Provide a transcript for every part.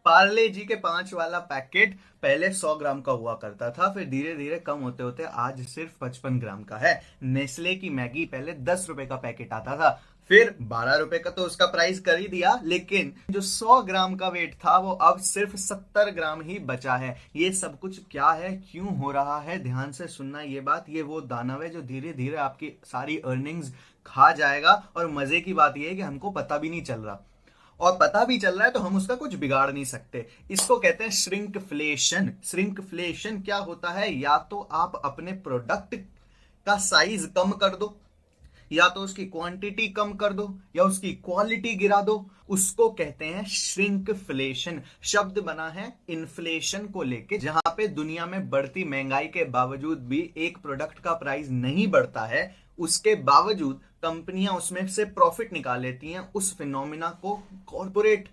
पार्ले जी के 5 वाला पैकेट पहले 100 ग्राम का हुआ करता था, फिर धीरे धीरे कम होते होते आज सिर्फ 55 ग्राम का है। नेस्ले की मैगी पहले 10 रुपए का पैकेट आता था, फिर 12 रुपए का तो उसका प्राइस कर ही दिया, लेकिन जो 100 ग्राम का वेट था वो अब सिर्फ 70 ग्राम ही बचा है। ये सब कुछ क्या है, क्यों हो रहा है, ध्यान से सुनना ये बात। ये वो दानव है जो धीरे धीरे आपकी सारी अर्निंग्स खा जाएगा, और मजे की बात यह है कि हमको पता भी नहीं चल रहा, और पता भी चल रहा है तो हम उसका कुछ बिगाड़ नहीं सकते। इसको कहते हैं श्रिंकफ्लेशन। श्रिंकफ्लेशन क्या होता है, या तो आप अपने प्रोडक्ट का साइज कम कर दो, या तो उसकी क्वांटिटी कम कर दो, या उसकी क्वालिटी गिरा दो, उसको कहते हैं श्रिंकफ्लेशन। शब्द बना है इन्फ्लेशन को लेके, जहां पे दुनिया में बढ़ती महंगाई के बावजूद भी एक प्रोडक्ट का प्राइस नहीं बढ़ता है, उसके बावजूद कंपनियां उसमें से प्रॉफिट निकाल लेती हैं। उस फिनोमिना को कॉर्पोरेट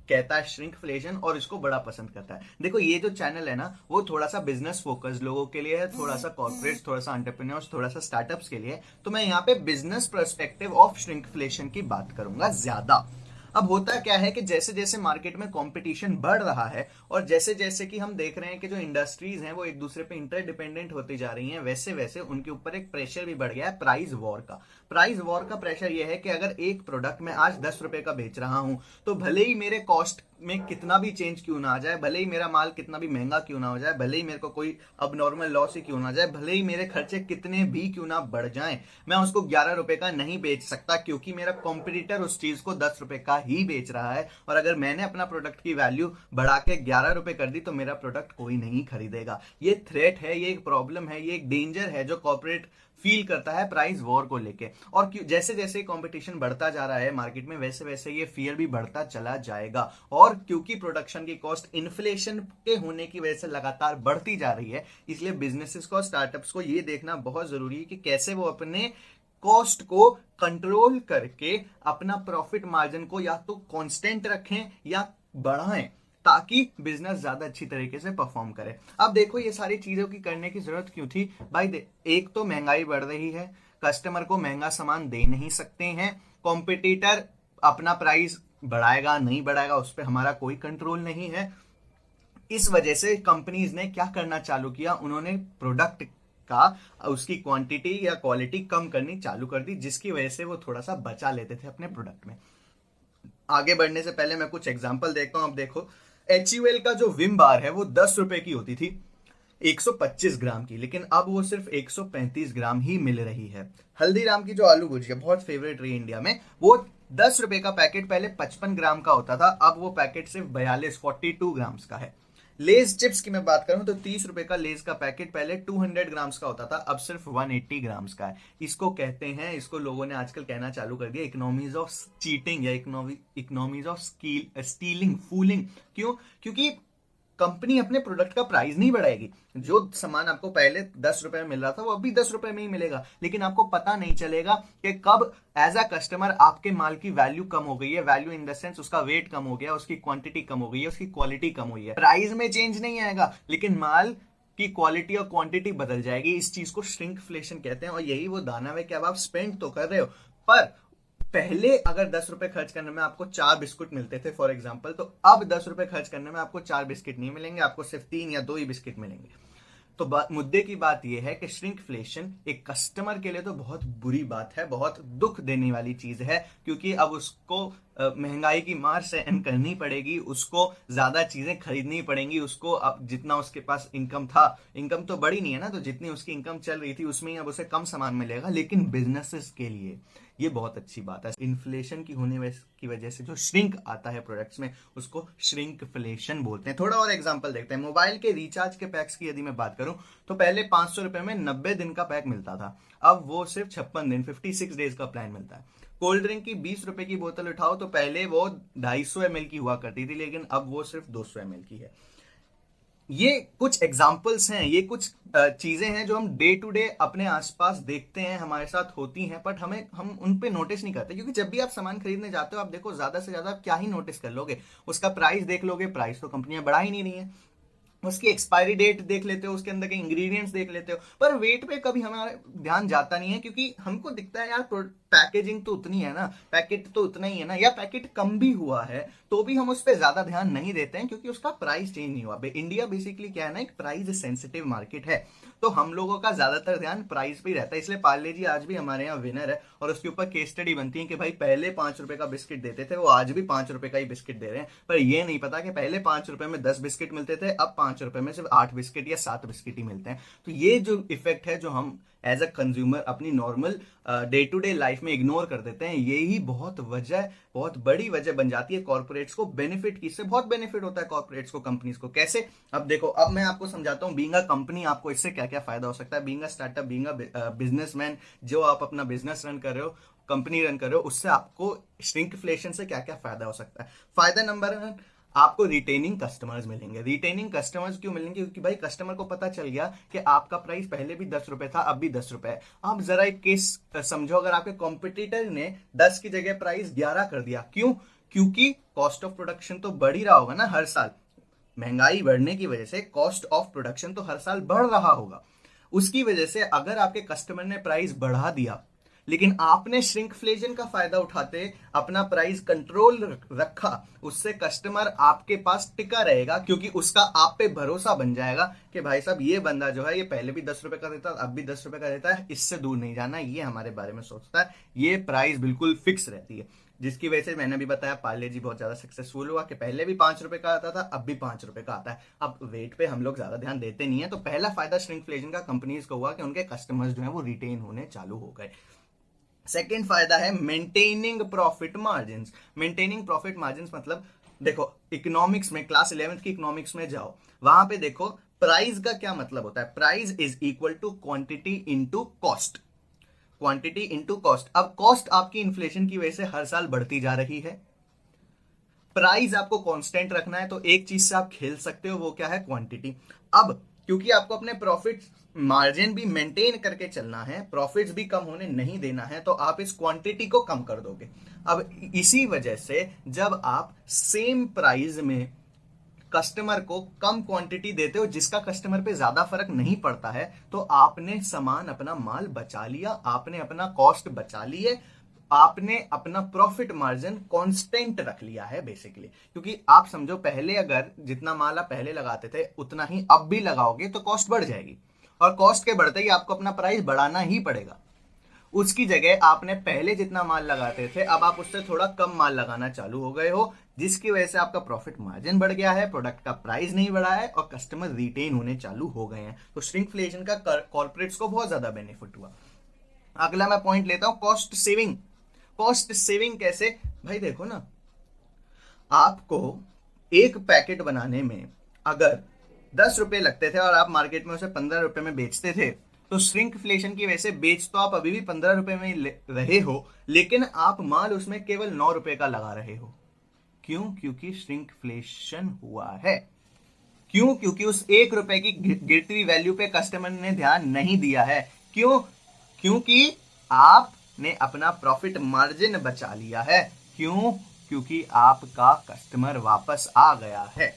कहता है श्रिंकफ्लेशन, और इसको बड़ा पसंद करता है। देखो ये जो चैनल है ना, वो थोड़ा सा बिजनेस फोकस लोगों के लिए है, थोड़ा सा कॉर्पोरेट्स, थोड़ा सा एंटरप्रेन्योर्स, थोड़ा सा स्टार्टअप्स के लिए। तो मैं यहाँ पे बिजनेस पर्सपेक्टिव ऑफ श्रिंकफ्लेशन की बात करूंगा ज्यादा। अब होता क्या है कि जैसे जैसे मार्केट में कंपटीशन बढ़ रहा है, और जैसे जैसे कि हम देख रहे हैं कि जो इंडस्ट्रीज हैं वो एक दूसरे पे इंटरडिपेंडेंट होती जा रही हैं, वैसे वैसे उनके ऊपर एक प्रेशर भी बढ़ गया है प्राइस वॉर का। प्राइस वॉर का प्रेशर ये है कि अगर एक प्रोडक्ट मैं आज 10 रुपए का बेच रहा हूं, तो भले ही मेरे कॉस्ट में कितना भी चेंज क्यों ना आ जाए, भले ही मेरा माल कितना भी महंगा क्यों ना हो जाए, भले ही मेरे को कोई अब नॉर्मल लॉस ही क्यों ना जाए, भले ही मेरे खर्चे कितने भी क्यों ना बढ़ जाएं, मैं उसको 11 रुपए का नहीं बेच सकता, क्योंकि मेरा कॉम्पिटिटर उस चीज को 10 रुपए का ही बेच रहा है। और अगर मैंने अपना प्रोडक्ट की वैल्यू बढ़ा के 11 रुपए कर दी, तो मेरा प्रोडक्ट कोई नहीं खरीदेगा। ये थ्रेट है, ये एक प्रॉब्लम है, ये एक डेंजर है जो कॉर्पोरेट फील करता है प्राइस वॉर को लेके। और जैसे जैसे कंपटीशन बढ़ता जा रहा है मार्केट में, वैसे वैसे ये फियर भी बढ़ता चला जाएगा। और क्योंकि प्रोडक्शन की कॉस्ट इन्फ्लेशन के होने की वजह से लगातार बढ़ती जा रही है, इसलिए बिजनेसेस को, स्टार्टअप्स को ये देखना बहुत जरूरी है कि कैसे वो अपने कॉस्ट को कंट्रोल करके अपना प्रॉफिट मार्जिन को या तो कांस्टेंट रखें या बढ़ाएं, ताकि बिजनेस ज्यादा अच्छी तरीके से परफॉर्म करे। अब देखो ये सारी चीजों की करने की जरूरत क्यों थी भाई। एक तो महंगाई बढ़ रही है, कस्टमर को महंगा सामान दे नहीं सकते हैं, कॉम्पिटिटर अपना प्राइस बढ़ाएगा नहीं बढ़ाएगा उस पर हमारा कोई कंट्रोल नहीं है। इस वजह से कंपनीज ने क्या करना चालू किया, उन्होंने प्रोडक्ट का उसकी क्वांटिटी या क्वालिटी कम करनी चालू कर दी, जिसकी वजह से वो थोड़ा सा बचा लेते थे अपने प्रोडक्ट में। आगे बढ़ने से पहले मैं कुछ एग्जांपल देखता हूं। अब देखो HUL का जो विम बार है वो 10 रुपए की होती थी 125 ग्राम की, लेकिन अब वो सिर्फ 135 ग्राम ही मिल रही है। हल्दीराम की जो आलू भुजिया बहुत फेवरेट रही इंडिया में, वो 10 रुपए का पैकेट पहले 55 ग्राम का होता था, अब वो पैकेट सिर्फ 42 ग्राम्स का है। लेज चिप्स की मैं बात करूं तो 30 रुपए का लेज का पैकेट पहले 200 ग्राम्स का होता था, अब सिर्फ 180 ग्राम्स का है। इसको कहते हैं, इसको लोगों ने आजकल कहना चालू कर दिया इकोनॉमीज ऑफ चीटिंग या इकोनॉमीज ऑफ स्टीलिंग, फूलिंग। क्यों? क्योंकि कंपनी अपने प्रोडक्ट का प्राइस नहीं बढ़ाएगी। जो सामान आपको पहले 10 रुपए में मिल रहा था वो अभी 10 रुपए में ही मिलेगा, लेकिन आपको पता नहीं चलेगा कि कब एज अ कस्टमर आपके माल की वैल्यू कम हो गई है। वैल्यू इन द सेंस उसका वेट कम हो गया, उसकी क्वांटिटी कम हो गई है, उसकी क्वालिटी कम हुई है। प्राइस में चेंज नहीं आएगा, लेकिन माल की क्वालिटी और क्वांटिटी बदल जाएगी। इस चीज को श्रिंकफ्लेशन कहते हैं, और यही वो दाना है कि अब आप स्पेंड तो कर रहे हो, पर पहले अगर 10 रुपए खर्च करने में आपको 4 बिस्कुट मिलते थे फॉर एग्जांपल, तो अब 10 रुपए खर्च करने में आपको 4 बिस्किट नहीं मिलेंगे, आपको सिर्फ 3 या 2 ही बिस्किट मिलेंगे। तो मुद्दे की बात यह है कि श्रिंकफ्लेशन एक कस्टमर के लिए तो बहुत बुरी बात है, बहुत दुख देने वाली चीज है, क्योंकि अब उसको महंगाई की मार सहन करनी पड़ेगी, उसको ज्यादा चीजें खरीदनी पड़ेंगी, उसको अब जितना उसके पास इनकम था, इनकम तो बड़ी नहीं है ना, तो जितनी उसकी इनकम चल रही थी उसमें ही अब उसे कम सामान मिलेगा। लेकिन बिजनेसेस के लिए ये बहुत अच्छी बात है। इन्फ्लेशन की होने की वजह से जो श्रिंक आता है प्रोडक्ट्स में, उसको श्रिंकफ्लेशन बोलते हैं। थोड़ा और एग्जांपल देखते हैं। मोबाइल के रिचार्ज के पैक्स की यदि मैं बात करूं तो पहले 500 रुपए में 90 दिन का पैक मिलता था, अब वो सिर्फ 56 दिन 56 डेज का प्लान मिलता है। कोल्ड ड्रिंक की 20 रुपए की बोतल उठाओ तो पहले वो 250 ml की हुआ करती थी, लेकिन अब वो सिर्फ 200 ml की है। ये कुछ एग्जाम्पल्स हैं, ये कुछ चीजें हैं जो हम डे टू डे अपने आसपास देखते हैं, हमारे साथ होती हैं, बट हम उन पे नोटिस नहीं करते। क्योंकि जब भी आप सामान खरीदने जाते हो, आप देखो ज्यादा से ज्यादा क्या ही नोटिस कर लोगे, उसका प्राइस देख लोगे। प्राइस तो कंपनियां बढ़ा ही नहीं रही है, उसकी एक्सपायरी डेट देख लेते हो, उसके अंदर के इंग्रेडिएंट्स देख लेते हो, पर वेट पे कभी हमारा ध्यान जाता नहीं है, क्योंकि हमको दिखता है यार पैकेजिंग तो उतनी है ना, पैकेट तो उतना ही है ना, या पैकेट कम भी हुआ है तो भी हम उस पर ज्यादा ध्यान नहीं देते हैं क्योंकि उसका प्राइस चेंज नहीं हुआ। इंडिया बेसिकली क्या है ना, एक प्राइस सेंसिटिव मार्केट है, तो हम लोगों का ज्यादातर ध्यान प्राइस पे ही रहता है। इसलिए पार्ले जी आज भी हमारे यहाँ विनर है और उसके ऊपर केस स्टडी बनती है कि भाई पहले 5 रुपए का बिस्किट देते थे, वो आज भी 5 रुपए का ही बिस्किट दे रहे हैं। पर ये नहीं पता कि पहले 5 रुपए में 10 बिस्किट मिलते थे, अब 5 रुपए में सिर्फ 8 बिस्किट या 7 बिस्किट ही मिलते हैं। तो ये जो इफेक्ट है जो हम एज अ कंज्यूमर अपनी normal day to day life में इग्नोर कर देते हैं, यही बहुत बड़ी वजह बन जाती है कॉर्पोरेट्स को बेनिफिट की। इससे बहुत बेनिफिट होता है कॉर्पोरेट्स को, कंपनीज को। कैसे? अब देखो, अब मैं आपको समझाता हूं बीइंग अ कंपनी आपको इससे क्या क्या फायदा हो सकता है। Being a startup, being a businessman, जो आप अपना बिजनेस रन कर रहे हो, कंपनी रन कर रहे हो, उससे आपको श्रिंकफ्लेशन से क्या क्या फायदा हो सकता है। फायदा नंबर 1, आपको रिटेनिंग कस्टमर्स मिलेंगे। रिटेनिंग कस्टमर्स क्यों मिलेंगे? क्योंकि भाई कस्टमर को पता चल गया कि आपका प्राइस पहले भी 10 रुपए था, अब भी 10 रुपए है। आप जरा एक केस समझो, अगर आपके कॉम्पिटिटर ने 10 की जगह प्राइस 11 कर दिया, क्यों? क्योंकि कॉस्ट ऑफ प्रोडक्शन तो बढ़ ही रहा होगा ना हर साल। महंगाई बढ़ने की वजह से कॉस्ट ऑफ प्रोडक्शन तो हर साल बढ़ रहा होगा। उसकी वजह से अगर आपके कस्टमर ने प्राइस बढ़ा दिया लेकिन आपने श्रिंकफ्लेशन का फायदा उठाते अपना प्राइस कंट्रोल रखा, उससे कस्टमर आपके पास टिका रहेगा क्योंकि उसका आप पे भरोसा बन जाएगा कि भाई साहब ये बंदा जो है ये पहले भी 10 रुपए का देता, अब भी 10 रुपए का देता है, इससे दूर नहीं जाना, ये हमारे बारे में सोचता है, ये प्राइस बिल्कुल फिक्स रहती है। जिसकी वजह से मैंने भी बताया पार्ले जी बहुत ज्यादा सक्सेसफुल हुआ कि पहले भी 5 रुपए का आता था, अब भी 5 रुपए का आता है। अब वेट पे हम लोग ज्यादा ध्यान देते नहीं है। तो पहला फायदा श्रिंकफ्लेशन का कंपनीज को हुआ कि उनके कस्टमर्स जो है वो रिटेन होने चालू हो गए। सेकेंड फायदा है maintaining profit margin. Maintaining profit margin मतलब देखो, इकोनॉमिक्स में क्लास 11th की इकोनॉमिक्स में जाओ, वहां पे देखो प्राइस का क्या मतलब होता है। Price is equal to quantity into cost. Quantity into cost. अब कॉस्ट आपकी इन्फ्लेशन की वजह से हर साल बढ़ती जा रही है, प्राइस आपको कांस्टेंट रखना है, तो एक चीज से आप खेल सकते हो, वो क्या है? क्वांटिटी। अब क्योंकि आपको अपने प्रॉफिट मार्जिन भी मेंटेन करके चलना है, प्रॉफिट्स भी कम होने नहीं देना है, तो आप इस क्वांटिटी को कम कर दोगे। अब इसी वजह से जब आप सेम प्राइस में कस्टमर को कम क्वांटिटी देते हो जिसका कस्टमर पे ज्यादा फर्क नहीं पड़ता है, तो आपने सामान, अपना माल बचा लिया, आपने अपना कॉस्ट बचा लिए, आपने अपना प्रॉफिट मार्जिन कांस्टेंट रख लिया है बेसिकली। क्योंकि आप समझो, पहले अगर जितना माल आप पहले लगाते थे उतना ही अब भी लगाओगे तो कॉस्ट बढ़ जाएगी, और कॉस्ट के बढ़ते ही आपको अपना प्राइस बढ़ाना ही पड़ेगा। उसकी जगह आपने पहले जितना माल लगाते थे अब आप उससे थोड़ा कम माल लगाना चालू हो गए हो, जिसकी वजह से आपका प्रॉफिट मार्जिन बढ़ गया है, प्रोडक्ट का प्राइस नहीं बढ़ा है और कस्टमर रिटेन होने चालू हो गए हैं। तो श्रिंकफ्लेशन का कॉर्पोरेट्स को बहुत ज्यादा बेनिफिट हुआ। अगला मैं पॉइंट लेता हूं, कॉस्ट सेविंग। कॉस्ट सेविंग कैसे? भाई देखो ना, आपको एक पैकेट बनाने में अगर 10 रुपए लगते थे और आप मार्केट में उसे 15 रुपए में बेचते थे, तो श्रिंकफ्लेशन की वजह से बेच तो आप अभी भी 15 रुपए में रहे हो, लेकिन आप माल उसमें केवल 9 रुपए का लगा रहे हो। क्यों? क्योंकि श्रिंकफ्लेशन हुआ है। क्यों? क्योंकि उस 1 रुपए की गिरती हुई वैल्यू पे कस्टमर ने ध्यान नहीं दिया है। क्यों? क्योंकि आपने अपना प्रॉफिट मार्जिन बचा लिया है। क्यों? क्योंकि आपका कस्टमर वापस आ गया है।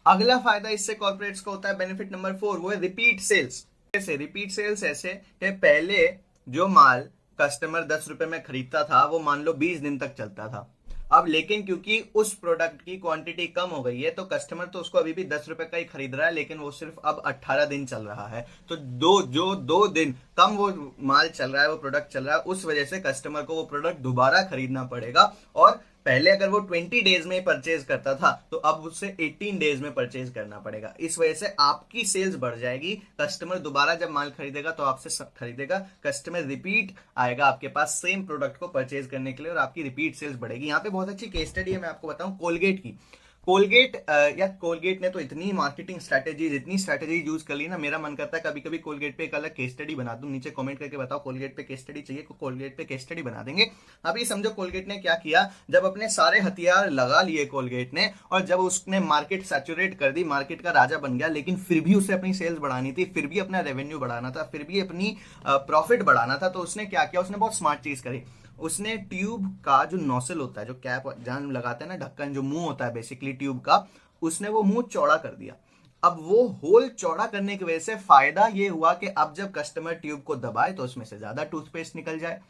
अगला फायदा इससे कॉर्पोरेट्स को होता है, बेनिफिट नंबर 4, वो है रिपीट सेल्स। कैसे रिपीट सेल्स? ऐसे कि पहले जो माल कस्टमर 10 रुपए में खरीदता था वो मान लो 20 दिन तक चलता था, अब लेकिन क्योंकि उस प्रोडक्ट की क्वांटिटी कम हो गई है तो कस्टमर तो उसको अभी भी 10 रुपए का ही खरीद रहा है, लेकिन वो सिर्फ अब 18 दिन चल रहा है। तो जो 2 दिन कम वो माल चल रहा है, वो प्रोडक्ट चल रहा है, उस वजह से कस्टमर को वो प्रोडक्ट दोबारा खरीदना पड़ेगा। और पहले अगर वो 20 डेज में परचेज करता था तो अब उससे 18 डेज में परचेज करना पड़ेगा। इस वजह से आपकी सेल्स बढ़ जाएगी, कस्टमर दोबारा जब माल खरीदेगा तो आपसे खरीदेगा, कस्टमर रिपीट आएगा आपके पास सेम प्रोडक्ट को परचेज करने के लिए और आपकी रिपीट सेल्स बढ़ेगी। यहाँ पे बहुत अच्छी केस स्टडी है, मैं आपको बताऊं कोलगेट की। कोलगेट ने तो इतनी मार्केटिंग स्ट्रैटेजीज, इतनी स्ट्रैटेजी यूज कर ली ना, मेरा मन करता है कभी कभी कोलगेट पे एक अलग केस स्टडी बना दूं। नीचे कमेंट करके बताओ कोलगेट पे केस स्टडी चाहिए, कोलगेट पे केस स्टडी बना देंगे। अभी समझो कोलगेट ने क्या किया, जब अपने सारे हथियार लगा लिए कोलगेट ने और जब उसने मार्केट सैचुरेट कर दी, मार्केट का राजा बन गया, लेकिन फिर भी उसे अपनी सेल्स बढ़ानी थी, फिर भी अपना रेवेन्यू बढ़ाना था, फिर भी अपनी प्रॉफिट बढ़ाना था। तो उसने क्या किया, उसने बहुत स्मार्ट चीज करी। उसने ट्यूब का जो नोजल होता है, जो कैप जहां लगाते हैं ना, ढक्कन, जो मुंह होता है बेसिकली ट्यूब का, उसने वो मुंह चौड़ा कर दिया। अब वो होल चौड़ा करने की वजह से फायदा ये हुआ कि अब जब कस्टमर ट्यूब को दबाए तो उसमें से ज्यादा टूथपेस्ट निकल जाए।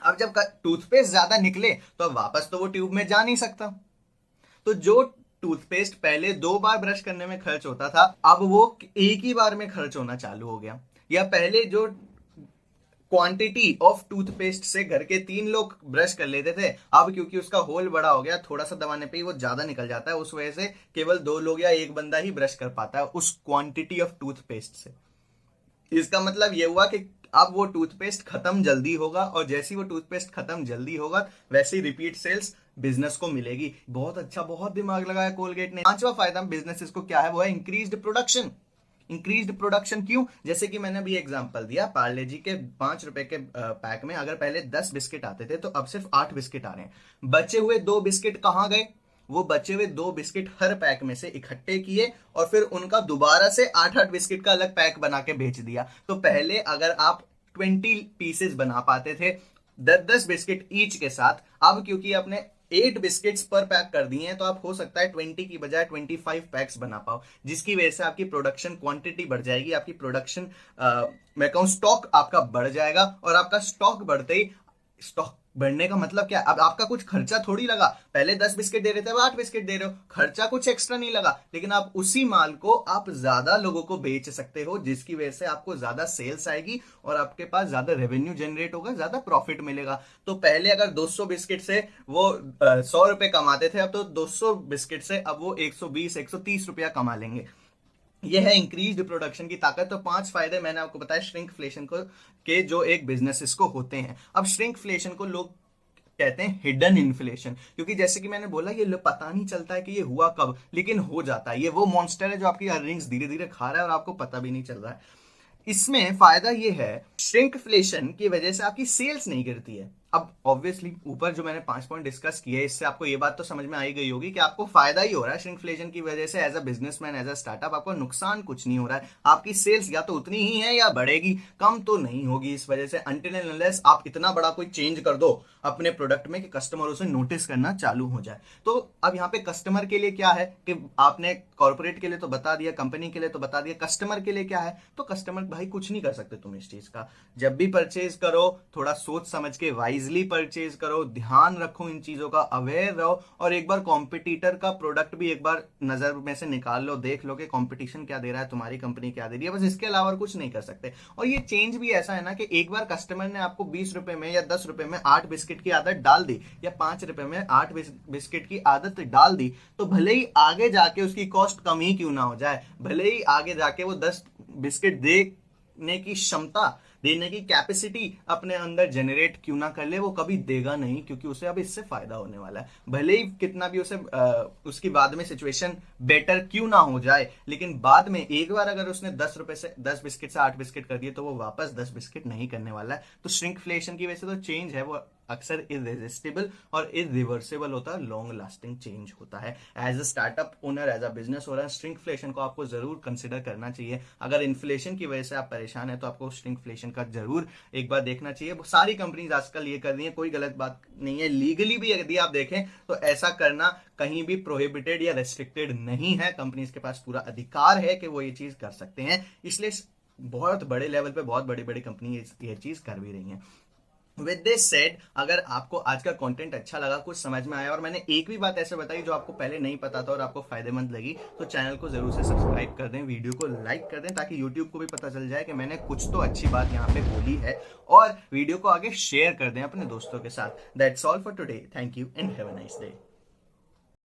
अब जब टूथपेस्ट ज्यादा निकले तो अब वापस तो वो ट्यूब में जा नहीं सकता। तो जो टूथपेस्ट पहले 2 बार ब्रश करने में खर्च होता था, अब वो एक ही बार में खर्च होना चालू हो गया। या पहले जो क्वांटिटी ऑफ टूथपेस्ट से घर के 3 लोग ब्रश कर लेते थे, अब क्योंकि उसका होल बड़ा हो गया, थोड़ा सा दबाने पे ही वो ज्यादा निकल जाता है, उस वजह से केवल 2 लोग या एक बंदा ही ब्रश कर पाता है उस क्वांटिटी ऑफ टूथपेस्ट से। इसका मतलब ये हुआ कि अब वो टूथपेस्ट खत्म जल्दी होगा, और जैसी वो टूथपेस्ट खत्म जल्दी होगा वैसे ही रिपीट सेल्स बिजनेस को मिलेगी। बहुत अच्छा, बहुत दिमाग लगाया कोलगेट ने। 5वां फायदा बिजनेस को क्या है, वो है इंक्रीज्ड प्रोडक्शन। इंक्रीज्ड प्रोडक्शन क्यों? जैसे कि मैंने अभी एग्जांपल दिया, पार्ले जी के 5 रुपए के पैक में अगर पहले 10 बिस्किट आते थे तो अब सिर्फ 8 बिस्किट आ रहे हैं। बचे हुए 2 बिस्किट कहां गए? वो बचे हुए 2 बिस्किट हर पैक में से इकट्ठे किए और फिर उनका दोबारा से 8-8 बिस्किट का अलग पैक बना के बेच दिया। तो पहले अगर आप 20 पीसेस बना पाते थे 10-10 बिस्किट ईच के साथ, अब क्योंकि आपने 8 बिस्किट्स पर पैक कर दिए हैं तो आप हो सकता है 20 की बजाय 25 पैक्स बना पाओ, जिसकी वजह से आपकी प्रोडक्शन क्वांटिटी बढ़ जाएगी, आपकी प्रोडक्शन मैं कहूं स्टॉक आपका बढ़ जाएगा। और आपका स्टॉक बढ़ते ही, स्टॉक बढ़ने का मतलब क्या? अब आपका कुछ खर्चा थोड़ी लगा, पहले 10 बिस्किट दे रहे थे अब 8 बिस्किट दे रहे हो, खर्चा कुछ एक्स्ट्रा नहीं लगा, लेकिन आप उसी माल को आप ज्यादा लोगों को बेच सकते हो, जिसकी वजह से आपको ज्यादा सेल्स आएगी और आपके पास ज्यादा रेवेन्यू जनरेट होगा, ज्यादा प्रॉफिट मिलेगा। तो पहले अगर 200 बिस्किट से वो 100 रुपए कमाते थे, अब तो 200 बिस्किट से अब वो 120-130 रुपया कमा लेंगे। यह है इंक्रीज्ड प्रोडक्शन की ताकत। तो 5 फायदे मैंने आपको बताया श्रिंकफ्लेशन को, के जो एक बिजनेसेस को होते हैं। अब श्रिंकफ्लेशन को लोग कहते हैं हिडन इन्फ्लेशन, क्योंकि जैसे कि मैंने बोला ये पता नहीं चलता है कि ये हुआ कब, लेकिन हो जाता है। ये वो मॉन्स्टर है जो आपकी अर्निंग्स धीरे धीरे खा रहा है और आपको पता भी नहीं चल रहा है। इसमें फायदा ये है, श्रिंकफ्लेशन की वजह से आपकी सेल्स नहीं गिरती है। अब ऑब्वियसली ऊपर जो मैंने 5 पॉइंट डिस्कस किए, इससे आपको ये बात तो समझ में आई गई होगी कि आपको फायदा ही हो रहा है श्रिंकफ्लेशन की वजह से। As a businessman, as a startup आपको नुकसान कुछ नहीं हो रहा है। आपकी सेल्स या तो उतनी ही है या बढ़ेगी, कम तो नहीं होगी इस वजह से, अनटिल एंड अनलेस आप इतना बड़ा कोई चेंज कर दो अपने प्रोडक्ट में कि कस्टमर उसे नोटिस करना चालू हो जाए। तो अब यहाँ पे कस्टमर के लिए क्या है कि आपने कॉर्पोरेट के लिए तो बता दिया, कंपनी के लिए तो बता दिया, कस्टमर के लिए क्या है? तो कस्टमर भाई कुछ नहीं कर सकते तुम इस चीज का। जब भी परचेज करो थोड़ा सोच समझ के वाइजली परचेज करो, ध्यान रखो इन चीजों का, अवेयर रहो, और एक बार कॉम्पिटिटर का प्रोडक्ट भी एक बार नजर में से निकाल लो, देख लो कि कॉम्पिटिशन क्या दे रहा है, तुम्हारी कंपनी क्या दे रही है, बस इसके अलावा कुछ नहीं कर सकते। और ये चेंज भी ऐसा है ना कि एक बार कस्टमर ने आपको 20 रुपए में या 10 रुपए में 8 बिस्किट की आदत डाल दी, या 5 रुपए में 8 बिस्किट की आदत डाल दी, तो भले ही आगे जाके उसकी कॉस्ट कम ही क्यों ना हो जाए, भले ही आगे जाके वो 10 बिस्किट देने की क्षमता, देने की कैपेसिटी अपने अंदर जनरेट क्यों ना कर ले, वो कभी देगा नहीं, क्योंकि उसे अब इससे फायदा होने वाला है। भले ही कितना भी उसे उसकी बाद में सिचुएशन बेटर क्यों ना हो जाए, लेकिन बाद में एक बार अगर उसने 10 रुपए से 10 बिस्किट से 8 बिस्किट कर दिए तो वो वापस 10 बिस्किट नहीं करने वाला है। तो श्रिंकफ्लेशन की वजह से तो चेंज है वो अक्सर इरेजिस्टिबल और इरिवर्सिबल होता है, लॉन्ग लास्टिंग चेंज होता है। As a startup owner, as a business owner, shrinkflation को आपको जरूर कंसिडर करना चाहिए। अगर इन्फ्लेशन की वजह से आप परेशान है तो आपको श्रिंकफ्लेशन का जरूर एक बार देखना चाहिए। सारी कंपनीज आजकल ये कर रही है, कोई गलत बात नहीं है। लीगली भी यदि आप देखें तो ऐसा करना कहीं भी प्रोहिबिटेड या रेस्ट्रिक्टेड नहीं है, कंपनीज के पास पूरा अधिकार है कि वो ये चीज कर सकते हैं। इसलिए बहुत बड़े लेवल पे बहुत बड़ी बड़ी कंपनी ये चीज कर भी रही हैं। विद दिस सेड, अगर आपको आज का कंटेंट अच्छा लगा, कुछ समझ में आया, और मैंने एक भी बात ऐसे बताई जो आपको पहले नहीं पता था और आपको फायदेमंद लगी, तो चैनल को जरूर से सब्सक्राइब कर दें, वीडियो को लाइक कर दें, ताकि यूट्यूब को भी पता चल जाए कि मैंने कुछ तो अच्छी बात यहाँ पे बोली है, और वीडियो को आगे शेयर कर दें अपने दोस्तों के साथ। That's all for today, thank you and have a nice day.